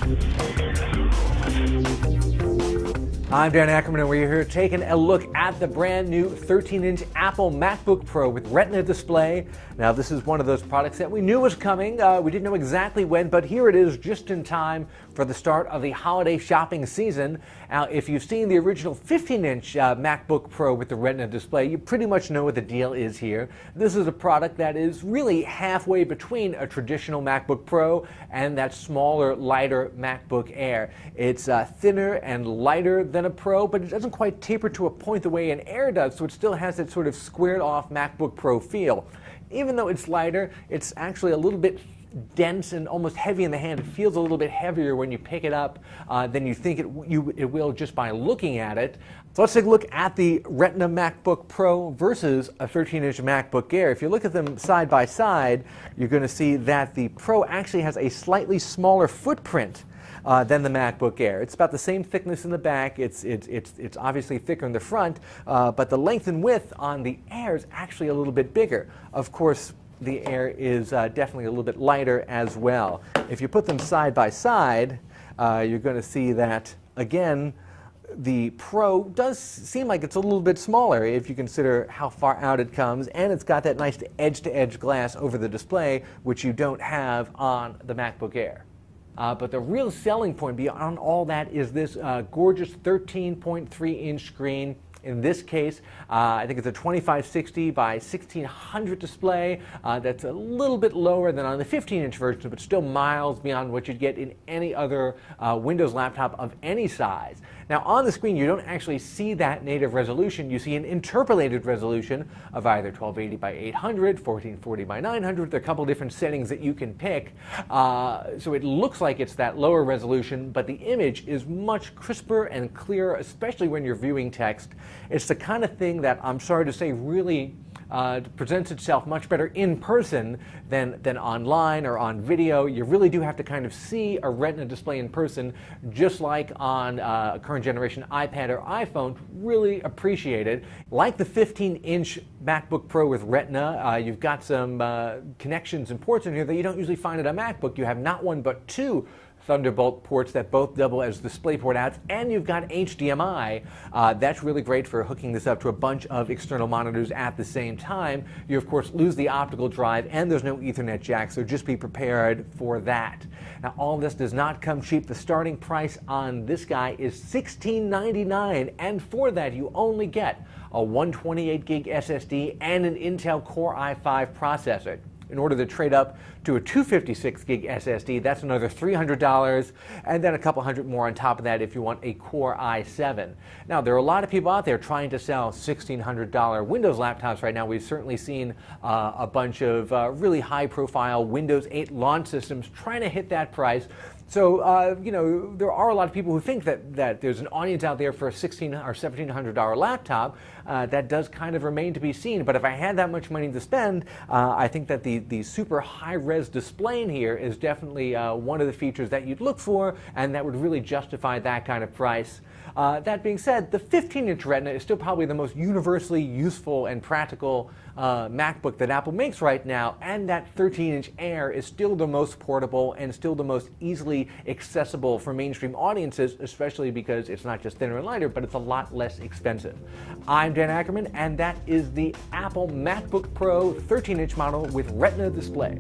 I'm Dan Ackerman, and we're here taking a look at the brand new 13-inch Apple MacBook Pro with Retina display. Now, this is one of those products that we knew was coming. We didn't know exactly when, but here it is just in time for the start of the holiday shopping season. Now, if you've seen the original 15-inch MacBook Pro with the Retina display, you pretty much know what the deal is here. This is a product that is really halfway between a traditional MacBook Pro and that smaller, lighter MacBook Air. It's thinner and lighter than a Pro, but it doesn't quite taper to a point the way an Air does, so it still has that sort of squared-off MacBook Pro feel. Even though it's lighter, it's actually a little bit dense and almost heavy in the hand. It feels a little bit heavier when you pick it up than you think it will just by looking at it. So let's take a look at the Retina MacBook Pro versus a 13-inch MacBook Air. If you look at them side by side, you're going to see that the Pro actually has a slightly smaller footprint than the MacBook Air. It's about the same thickness in the back. It's obviously thicker in the front, but the length and width on the Air is actually a little bit bigger. Of course, the Air is definitely a little bit lighter as well. If you put them side by side, you're going to see that, again, the Pro does seem like it's a little bit smaller if you consider how far out it comes, and it's got that nice edge-to-edge glass over the display, which you don't have on the MacBook Air. But the real selling point beyond all that is this gorgeous 13.3-inch screen. In this case, I think it's a 2560 by 1600 display. That's a little bit lower than on the 15-inch version, but still miles beyond what you'd get in any other Windows laptop of any size. Now, on the screen, you don't actually see that native resolution. You see an interpolated resolution of either 1280 by 800, 1440 by 900. There are a couple different settings that you can pick. So it looks like it's that lower resolution, but the image is much crisper and clearer, especially when you're viewing text. It's the kind of thing that, I'm sorry to say, really presents itself much better in person than online or on video. You really do have to kind of see a Retina display in person, just like on a current generation iPad or iPhone. Really appreciate it. Like the 15-inch MacBook Pro with Retina, you've got some connections and ports in here that you don't usually find at a MacBook. You have not one but two Thunderbolt ports that both double as DisplayPort outs, and you've got HDMI. That's really great for hooking this up to a bunch of external monitors at the same time. You, of course, lose the optical drive, and there's no Ethernet jack, so just be prepared for that. Now, all this does not come cheap. The starting price on this guy is $1699, and for that, you only get a 128 gig SSD and an Intel Core i5 processor. In order to trade up to a 256 gig SSD, that's another $300, and then a couple hundred more on top of that if you want a Core i7. Now, there are a lot of people out there trying to sell $1,600 Windows laptops right now. We've certainly seen a bunch of really high-profile Windows 8 launch systems trying to hit that price. So, you know, there are a lot of people who think that there's an audience out there for a $1,600 or $1,700 laptop. That does kind of remain to be seen. But if I had that much money to spend, I think that the super high-res display in here is definitely one of the features that you'd look for, and that would really justify that kind of price. That being said, the 15-inch Retina is still probably the most universally useful and practical MacBook that Apple makes right now, and that 13-inch Air is still the most portable and still the most easily accessible for mainstream audiences, especially because it's not just thinner and lighter, but it's a lot less expensive. I'm Dan Ackerman, and that is the Apple MacBook Pro 13-inch model with Retina display.